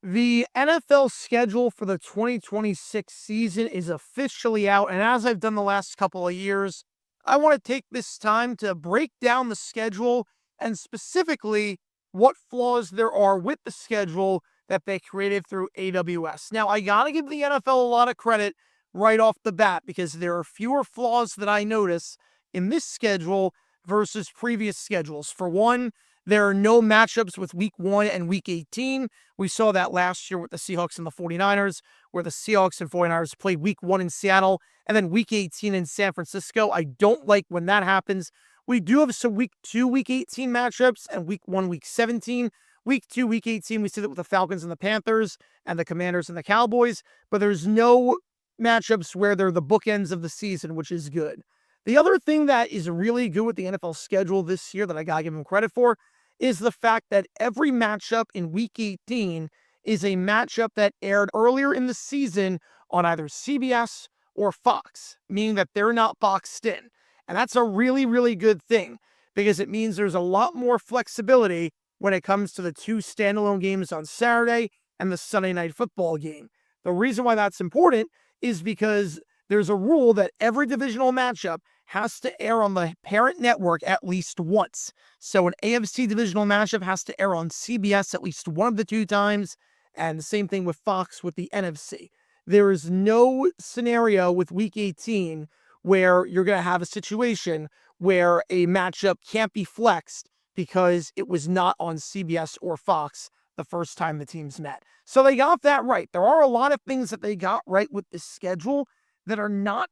The NFL schedule for the 2026 season is officially out, and as I've done the last couple of years, I want to take this time to break down the schedule and specifically what flaws there are with the schedule that they created through AWS. Now, I got to give the NFL a lot of credit right off the bat because there are fewer flaws that I notice in this schedule versus previous schedules. For one, there are no matchups with week 1 and week 18. We saw that last year with the Seahawks and the 49ers, where the Seahawks and 49ers played week 1 in Seattle and then week 18 in San Francisco. I don't like when that happens. We do have some week 2, week 18 matchups and week 1, week 17. Week 2, week 18, we see that with the Falcons and the Panthers and the Commanders and the Cowboys, but there's no matchups where they're the bookends of the season, which is good. The other thing that is really good with the NFL schedule this year that I gotta give them credit for is the fact that every matchup in week 18 is a matchup that aired earlier in the season on either CBS or Fox, meaning that they're not boxed in. And that's a really, really good thing because it means there's a lot more flexibility when it comes to the two standalone games on Saturday and the Sunday night football game. The reason why that's important is because there's a rule that every divisional matchup has to air on the parent network at least once. So an AFC divisional matchup has to air on CBS at least one of the two times, and the same thing with Fox with the NFC. There is no scenario with Week 18 where you're going to have a situation where a matchup can't be flexed because it was not on CBS or Fox the first time the teams met. So they got that right. There are a lot of things that they got right with this schedule that are not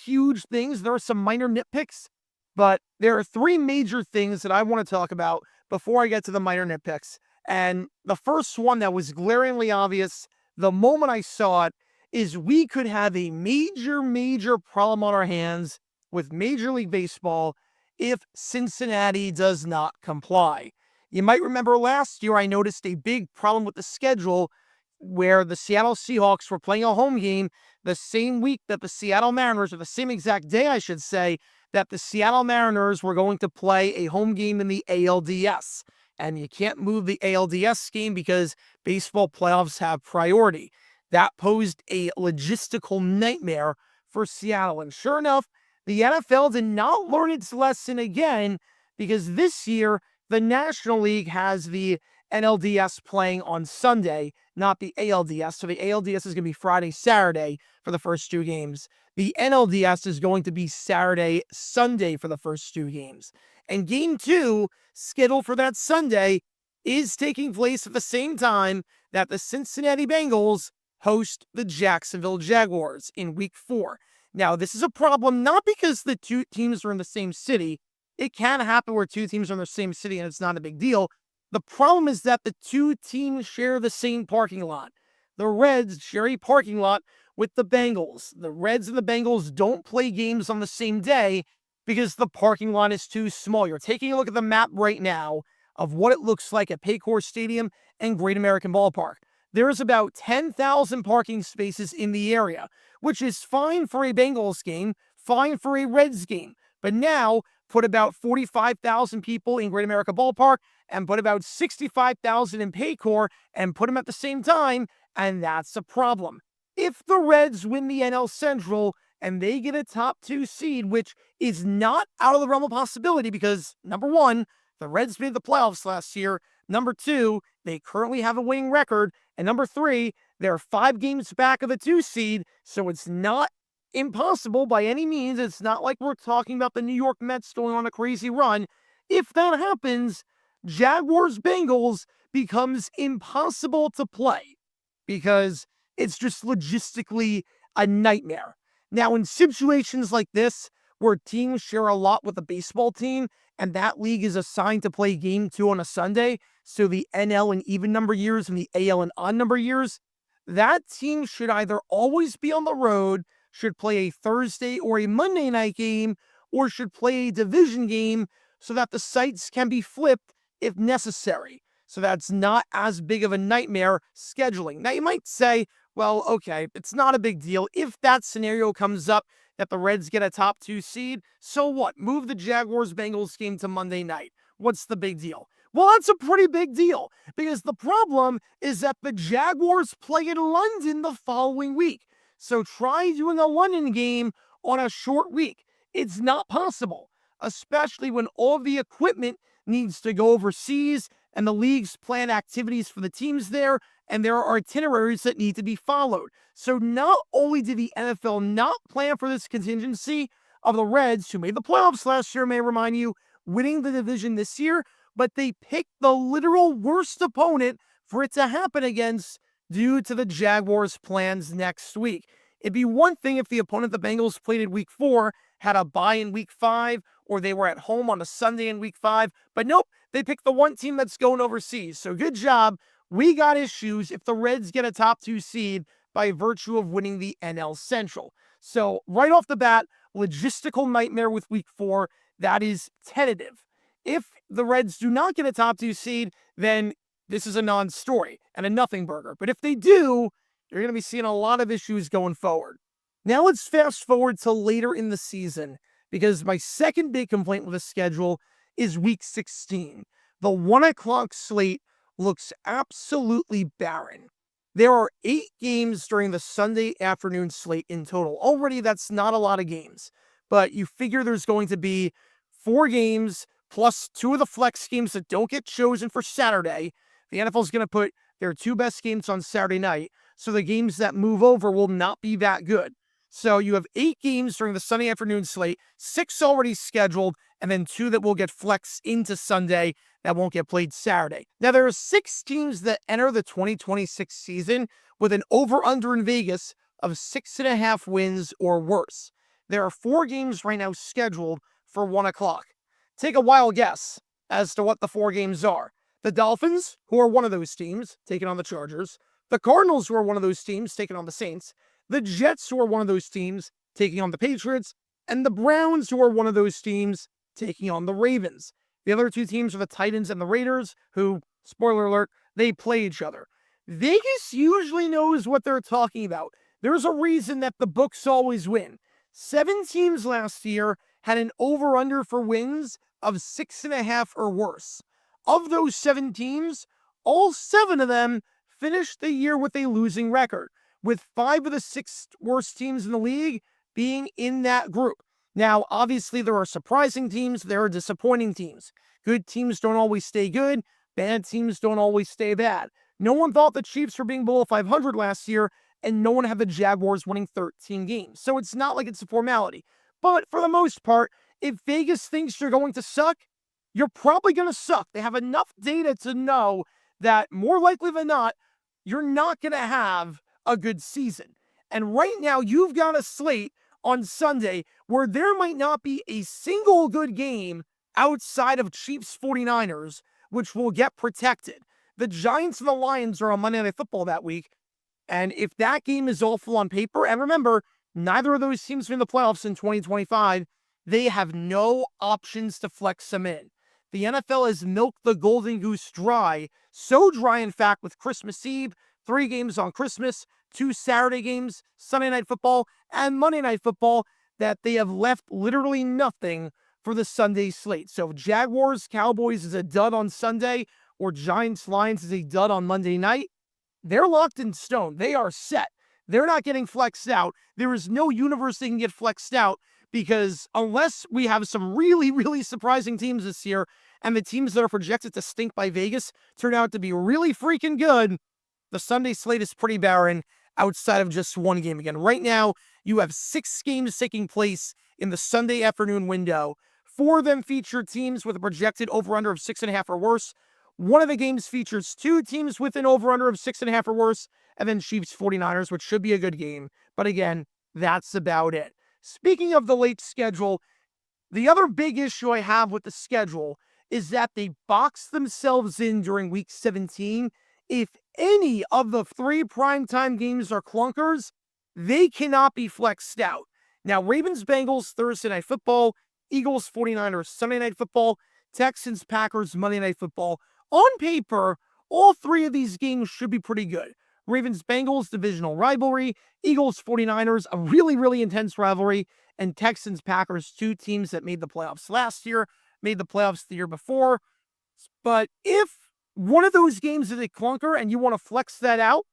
huge things. There are some minor nitpicks, but there are three major things that I want to talk about before I get to the minor nitpicks. And the first one that was glaringly obvious the moment I saw it is we could have a major, major problem on our hands with Major League Baseball if Cincinnati does not comply. You might remember last year I noticed a big problem with the schedule where the Seattle Seahawks were playing a home game the same week that the Seattle Mariners, or the same exact day, I should say, that the Seattle Mariners were going to play a home game in the ALDS. And you can't move the ALDS game because baseball playoffs have priority. That posed a logistical nightmare for Seattle. And sure enough, the NFL did not learn its lesson again because this year, the National League has the NLDS playing on Sunday, not the ALDS. So the ALDS is going to be Friday, Saturday for the first two games. The NLDS is going to be Saturday, Sunday for the first two games. And game 2, scheduled for that Sunday, is taking place at the same time that the Cincinnati Bengals host the Jacksonville Jaguars in week 4. Now, this is a problem not because the two teams are in the same city. It can happen where two teams are in the same city and it's not a big deal. The problem is that the two teams share the same parking lot. The Reds share a parking lot with the Bengals. The Reds and the Bengals don't play games on the same day because the parking lot is too small. You're taking a look at the map right now of what it looks like at Paycor Stadium and Great American Ballpark. There's about 10,000 parking spaces in the area, which is fine for a Bengals game, fine for a Reds game. But now, put about 45,000 people in Great America Ballpark and put about 65,000 in Paycor and put them at the same time, and that's a problem. If the Reds win the NL Central and they get a top 2 seed, which is not out of the realm of possibility because, number one, the Reds made the playoffs last year. Number 2, they currently have a winning record. And number 3, they're 5 games back of the 2 seed, so it's not impossible by any means. It's not like we're talking about the New York Mets going on a crazy run. If that happens, Jaguars-Bengals becomes impossible to play because it's just logistically a nightmare. Now, in situations like this, where teams share a lot with the baseball team, and that league is assigned to play game 2 on a Sunday, so the NL in even number years and the AL in odd number years, that team should either always be on the road, should play a Thursday or a Monday night game, or should play a division game so that the sites can be flipped if necessary. So that's not as big of a nightmare scheduling. Now you might say, well, okay, it's not a big deal. If that scenario comes up that the Reds get a top 2 seed, so what? Move the Jaguars-Bengals game to Monday night. What's the big deal? Well, that's a pretty big deal because the problem is that the Jaguars play in London the following week. So try doing a London game on a short week. It's not possible, especially when all the equipment needs to go overseas and the leagues plan activities for the teams there and there are itineraries that need to be followed. So not only did the NFL not plan for this contingency of the Reds, who made the playoffs last year, may I remind you, winning the division this year, but they picked the literal worst opponent for it to happen against due to the Jaguars' plans next week. It'd be one thing if the opponent the Bengals played in week 4 had a bye in week 5, or they were at home on a Sunday in week 5, but nope, they picked the one team that's going overseas. So good job. We got issues if the Reds get a top 2 seed by virtue of winning the NL Central. So right off the bat, logistical nightmare with week 4. That is tentative. If the Reds do not get a top 2 seed, then this is a non-story and a nothing burger. But if they do, you're going to be seeing a lot of issues going forward. Now let's fast forward to later in the season, because my second big complaint with the schedule is week 16. The 1 o'clock slate looks absolutely barren. There are 8 games during the Sunday afternoon slate in total. Already, that's not a lot of games. But you figure there's going to be 4 games plus 2 of the flex games that don't get chosen for Saturday. The NFL is going to put their 2 best games on Saturday night, so the games that move over will not be that good. So you have 8 games during the Sunday afternoon slate, 6 already scheduled, and then 2 that will get flexed into Sunday that won't get played Saturday. Now, there are 6 teams that enter the 2026 season with an over-under in Vegas of 6.5 wins or worse. There are 4 games right now scheduled for 1 o'clock. Take a wild guess as to what the 4 games are. The Dolphins, who are one of those teams, taking on the Chargers. The Cardinals, who are one of those teams, taking on the Saints. The Jets, who are one of those teams, taking on the Patriots. And the Browns, who are one of those teams, taking on the Ravens. The other 2 teams are the Titans and the Raiders, who, spoiler alert, they play each other. Vegas usually knows what they're talking about. There's a reason that the books always win. 7 teams last year had an over-under for wins of 6.5 or worse. Of those 7 teams, all 7 of them finished the year with a losing record, with 5 of the 6 worst teams in the league being in that group. Now, obviously, there are surprising teams, there are disappointing teams. Good teams don't always stay good, bad teams don't always stay bad. No one thought the Chiefs were being below 500 last year, and no one had the Jaguars winning 13 games. So it's not like it's a formality. But for the most part, if Vegas thinks you're going to suck, you're probably going to suck. They have enough data to know that more likely than not, you're not going to have a good season. And right now, you've got a slate on Sunday where there might not be a single good game outside of Chiefs 49ers, which will get protected. The Giants and the Lions are on Monday Night Football that week. And if that game is awful on paper, and remember, neither of those teams are in the playoffs in 2025, they have no options to flex them in. The NFL has milked the golden goose dry, so dry, in fact, with Christmas Eve, 3 games on Christmas, 2 Saturday games, Sunday Night Football, and Monday Night Football, that they have left literally nothing for the Sunday slate. So Jaguars, Cowboys is a dud on Sunday, or Giants, Lions is a dud on Monday night. They're locked in stone. They are set. They're not getting flexed out. There is no universe they can get flexed out, because unless we have some really, really surprising teams this year, and the teams that are projected to stink by Vegas turn out to be really freaking good, the Sunday slate is pretty barren outside of just 1 game. Again, right now, you have 6 games taking place in the Sunday afternoon window. 4 of them feature teams with a projected over-under of 6.5 or worse. 1 of the games features 2 teams with an over-under of 6.5 or worse, and then Chiefs 49ers, which should be a good game. But again, that's about it. Speaking of the late schedule, the other big issue I have with the schedule is that they box themselves in during week 17. If any of the 3 primetime games are clunkers, they cannot be flexed out. Now, Ravens-Bengals, Thursday Night Football, Eagles-49ers, Sunday Night Football, Texans-Packers, Monday Night Football. On paper, all 3 of these games should be pretty good. Ravens-Bengals, divisional rivalry. Eagles-49ers, a really, really intense rivalry. And Texans-Packers, 2 teams that made the playoffs last year, made the playoffs the year before. But if one of those games is a clunker and you want to flex that out,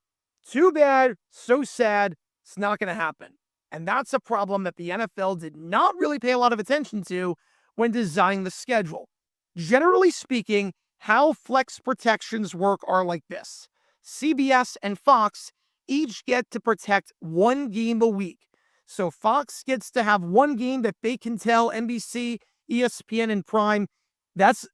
too bad, so sad, it's not going to happen. And that's a problem that the NFL did not really pay a lot of attention to when designing the schedule. Generally speaking, how flex protections work are like this. CBS and Fox each get to protect one game a week. So Fox gets to have one game that they can tell NBC, ESPN, and Prime,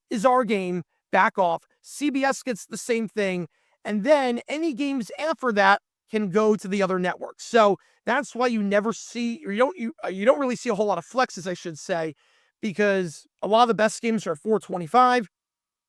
is our game, back off. CBS gets the same thing. And then any games after that can go to the other networks. So that's why you never see, or you don't really see a whole lot of flexes, I should say, because a lot of the best games are at 425,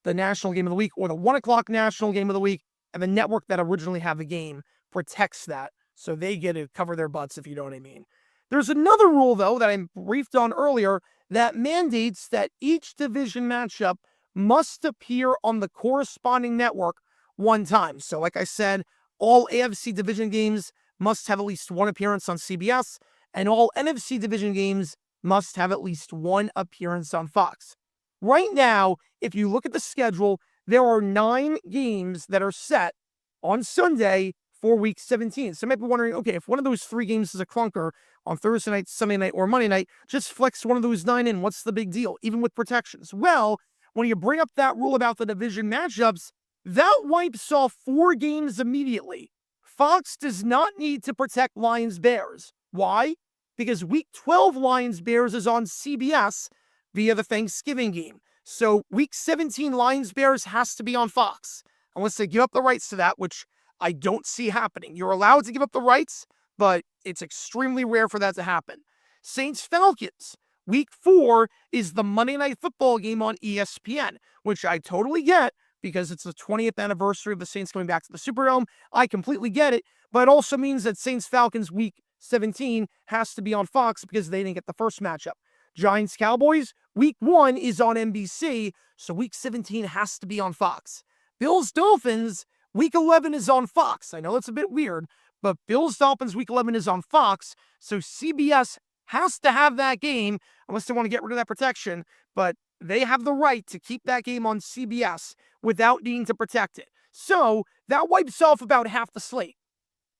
the national game of the week, or the 1 o'clock national game of the week, and the network that originally had the game protects that. So they get to cover their butts, if you know what I mean. There's another rule, though, that I briefed on earlier that mandates that each division matchup must appear on the corresponding network one time. So like I said, all AFC division games must have at least one appearance on CBS, and all NFC division games must have at least one appearance on Fox. Right now, if you look at the schedule, there are 9 games that are set on Sunday for Week 17. So you might be wondering, okay, if one of those 3 games is a clunker on Thursday night, Sunday night, or Monday night, just flex one of those 9 in. What's the big deal, even with protections? Well, when you bring up that rule about the division matchups, that wipes off 4 games immediately. Fox does not need to protect Lions-Bears. Why? Because Week 12 Lions-Bears is on CBS via the Thanksgiving game. So Week 17 Lions-Bears has to be on Fox, unless they give up the rights to that, which I don't see happening. You're allowed to give up the rights, but it's extremely rare for that to happen. Saints-Falcons. Week 4 is the Monday Night Football game on ESPN, which I totally get because it's the 20th anniversary of the Saints coming back to the Superdome. I completely get it, but it also means that Saints-Falcons Week 17 has to be on Fox because they didn't get the first matchup. Giants-Cowboys, Week 1 is on NBC, so Week 17 has to be on Fox. Bills-Dolphins, Week 11 is on Fox. I know that's a bit weird, but Bills-Dolphins Week 11 is on Fox, so CBS has to have that game, unless they want to get rid of that protection, but they have the right to keep that game on CBS without needing to protect it. So that wipes off about half the slate.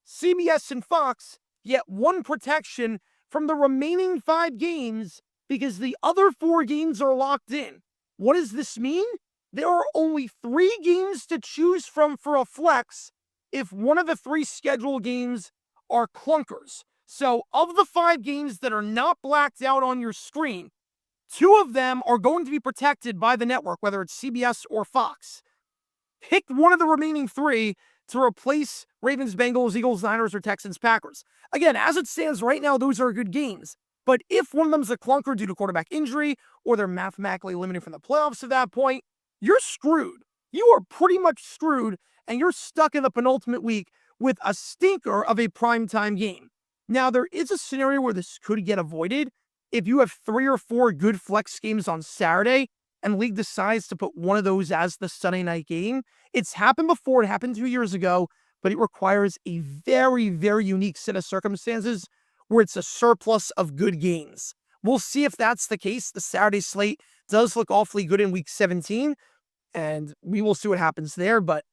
CBS and Fox get one protection from the remaining 5 games because the other 4 games are locked in. What does this mean? There are only 3 games to choose from for a flex if one of the 3 scheduled games are clunkers. So of the 5 games that are not blacked out on your screen, 2 of them are going to be protected by the network, whether it's CBS or Fox. Pick one of the remaining 3 to replace Ravens, Bengals, Eagles, Niners, or Texans, Packers. Again, as it stands right now, those are good games. But if one of them's a clunker due to quarterback injury, or they're mathematically eliminated from the playoffs at that point, you're screwed. You are pretty much screwed, and you're stuck in the penultimate week with a stinker of a primetime game. Now, there is a scenario where this could get avoided. If you have 3 or 4 good flex games on Saturday, and league decides to put one of those as the Sunday night game, it's happened before. It happened 2 years ago, but it requires a very, very unique set of circumstances where it's a surplus of good games. We'll see if that's the case. The Saturday slate does look awfully good in Week 17, and we will see what happens there. But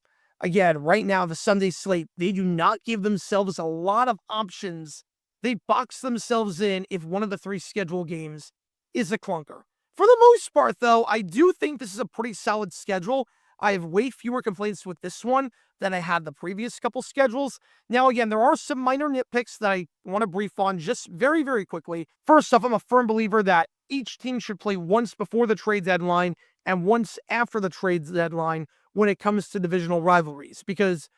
again, right now, the Sunday slate, they do not give themselves a lot of options. They box themselves in if one of the 3 scheduled games is a clunker. For the most part, though, I do think this is a pretty solid schedule. I have way fewer complaints with this one than I had the previous couple schedules. Now, again, there are some minor nitpicks that I want to brief on just very, very quickly. First off, I'm a firm believer that each team should play once before the trade deadline and once after the trade deadline when it comes to divisional rivalries. Because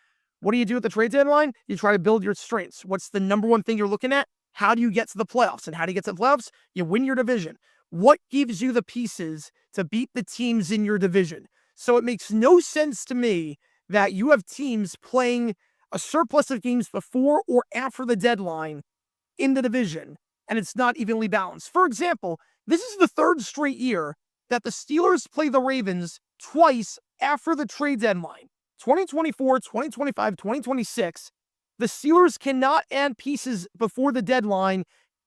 what do you do at the trade deadline? You try to build your strengths. What's the number one thing you're looking at? How do you get to the playoffs? And how do you get to the playoffs? You win your division. What gives you the pieces to beat the teams in your division? So it makes no sense to me that you have teams playing a surplus of games before or after the deadline in the division, and it's not evenly balanced. For example, this is the 3rd straight year that the Steelers play the Ravens twice after the trade deadline. 2024, 2025, 2026. The Steelers cannot add pieces before the deadline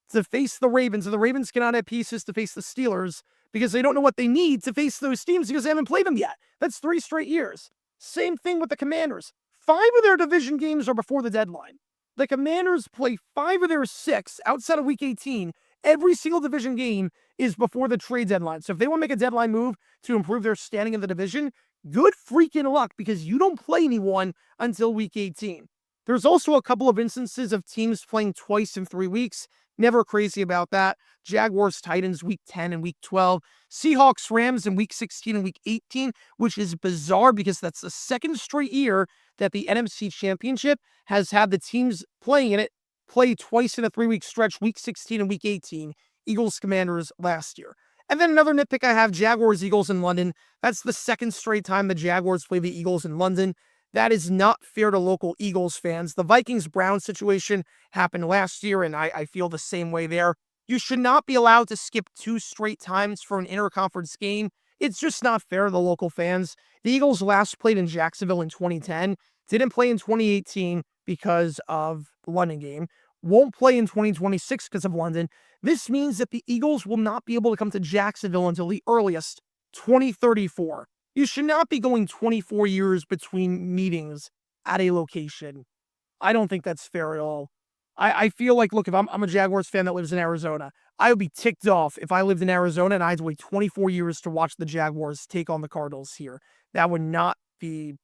to face the Ravens, and the Ravens cannot add pieces to face the Steelers because they don't know what they need to face those teams because they haven't played them yet. That's 3 straight years. Same thing with the Commanders. 5 of their division games are before the deadline. The Commanders play 5 of their 6 outside of Week 18. Every single division game is before the trade deadline. So if they want to make a deadline move to improve their standing in the division, good freaking luck because you don't play anyone until Week 18. There's also a couple of instances of teams playing twice in 3 weeks. Never crazy about that. Jaguars, Titans, Week 10 and Week 12. Seahawks, Rams in Week 16 and Week 18, which is bizarre because that's the second straight year that the NFC Championship has had the teams playing in it play twice in a 3-week stretch, Week 16 and Week 18. Eagles, Commanders last year. And then another nitpick I have, Jaguars, Eagles in London. That's the second straight time the Jaguars play the Eagles in London. That is not fair to local Eagles fans. The Vikings-Browns situation happened last year, and I feel the same way there. You should not be allowed to skip 2 straight times for an interconference game. It's just not fair to the local fans. The Eagles last played in Jacksonville in 2010, didn't play in 2018 because of the London game, won't play in 2026 because of London. This means that the Eagles will not be able to come to Jacksonville until the earliest, 2034. You should not be going 24 years between meetings at a location. I don't think that's fair at all. I feel like, look, if I'm a Jaguars fan that lives in Arizona, I would be ticked off if I lived in Arizona and I had to wait 24 years to watch the Jaguars take on the Cardinals here. That would not be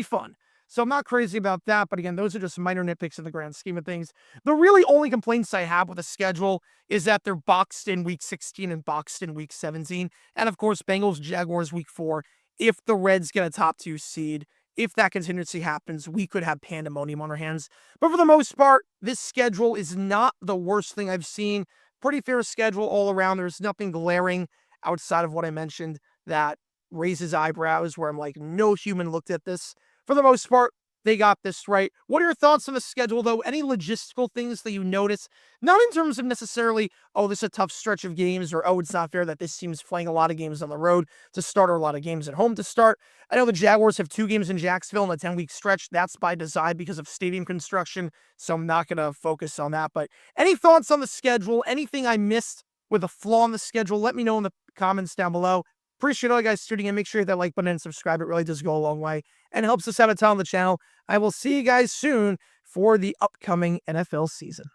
fun. So I'm not crazy about that. But again, those are just minor nitpicks in the grand scheme of things. The really only complaints I have with the schedule is that they're boxed in Week 16 and boxed in Week 17. And of course, Bengals, Jaguars Week 4. If the Reds get a top 2 seed, if that contingency happens, we could have pandemonium on our hands. But for the most part, this schedule is not the worst thing I've seen. Pretty fair schedule all around. There's nothing glaring outside of what I mentioned that raises eyebrows where I'm like, no human looked at this. For the most part, they got this right. What are your thoughts on the schedule, though? Any logistical things that you notice? Not in terms of necessarily, oh, this is a tough stretch of games, or oh, it's not fair that this team's playing a lot of games on the road to start or a lot of games at home to start. I know the Jaguars have 2 games in Jacksonville in a 10-week stretch. That's by design because of stadium construction, so I'm not going to focus on that. But any thoughts on the schedule? Anything I missed with a flaw in the schedule? Let me know in the comments down below. Appreciate all you guys tuning in. Make sure you hit that like button and subscribe. It really does go a long way and helps us out a ton on the channel. I will see you guys soon for the upcoming NFL season.